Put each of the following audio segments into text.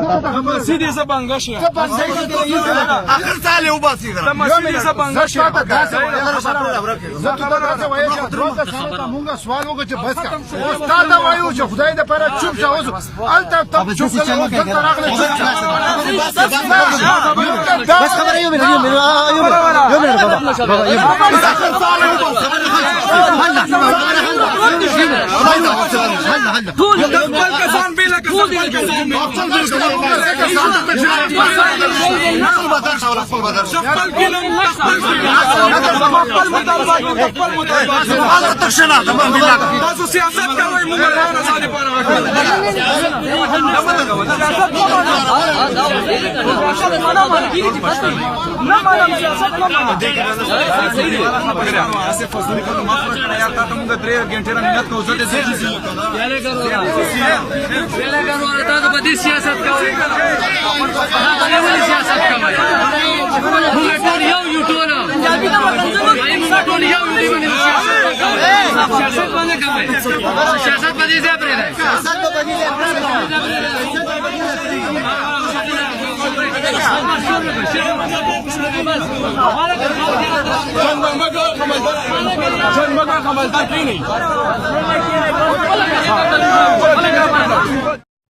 سيدي زبانغش اخر سال یو باسي سيدي زبانغش مونږ سوال وکړو چې بس کا استاد وایو چې خدای دې پر چوپ شه اوس الته تب چوپ شه بس خبر يوم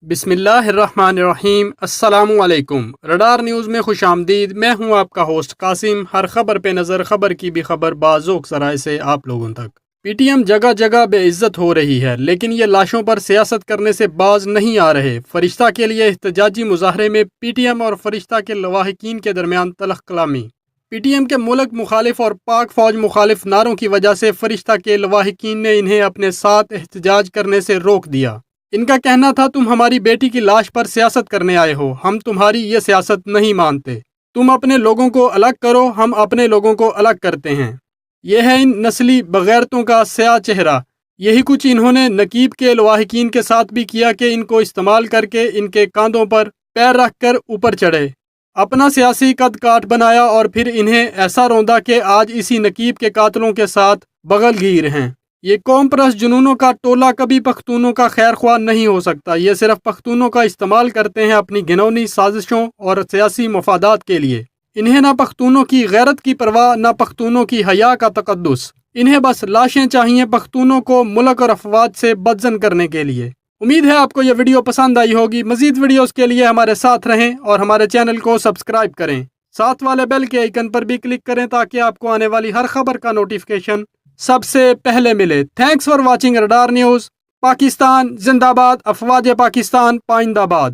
بسم اللہ الرحمن الرحیم۔ السلام علیکم۔ رڈار نیوز میں خوش آمدید۔ میں ہوں آپ کا ہوسٹ قاسم۔ ہر خبر پہ نظر، خبر کی بھی خبر بازوق ذرائع سے آپ لوگوں تک۔ پی ٹی ایم جگہ جگہ بے عزت ہو رہی ہے، لیکن یہ لاشوں پر سیاست کرنے سے باز نہیں آ رہے۔ فرشتہ کے لیے احتجاجی مظاہرے میں پی ٹی ایم اور فرشتہ کے لواحقین کے درمیان تلخ کلامی۔ پی ٹی ایم کے ملک مخالف اور پاک فوج مخالف نعروں کی وجہ سے فرشتہ کے لواحقین نے انہیں اپنے ساتھ احتجاج کرنے سے روک دیا۔ ان کا کہنا تھا تم ہماری بیٹی کی لاش پر سیاست کرنے آئے ہو، ہم تمہاری یہ سیاست نہیں مانتے، تم اپنے لوگوں کو الگ کرو، ہم اپنے لوگوں کو الگ کرتے ہیں۔ یہ ہے ان نسلی بغیرتوں کا سیاہ چہرہ۔ یہی کچھ انہوں نے نقیب کے لواحقین کے ساتھ بھی کیا کہ ان کو استعمال کر کے ان کے کاندھوں پر پیر رکھ کر اوپر چڑھے، اپنا سیاسی قد کاٹ بنایا اور پھر انہیں ایسا روندا کہ آج اسی نقیب کے قاتلوں کے ساتھ بغل گیر ہیں۔ یہ قوم پرست جنونوں کا ٹولہ کبھی پختونوں کا خیر خواہ نہیں ہو سکتا۔ یہ صرف پختونوں کا استعمال کرتے ہیں اپنی گھنونی سازشوں اور سیاسی مفادات کے لیے۔ انہیں نہ پختونوں کی غیرت کی پرواہ، نہ پختونوں کی حیا کا تقدس۔ انہیں بس لاشیں چاہیے پختونوں کو ملک اور افواج سے بدزن کرنے کے لیے۔ امید ہے آپ کو یہ ویڈیو پسند آئی ہوگی۔ مزید ویڈیوز کے لیے ہمارے ساتھ رہیں اور ہمارے چینل کو سبسکرائب کریں۔ ساتھ والے بیل کے آئیکن پر بھی کلک کریں تاکہ آپ کو آنے والی ہر خبر کا نوٹیفیکیشن سب سے پہلے ملے۔ Thanks for watching radar news. Pakistan زندہ باد، افواج پاکستان پائندہ باد۔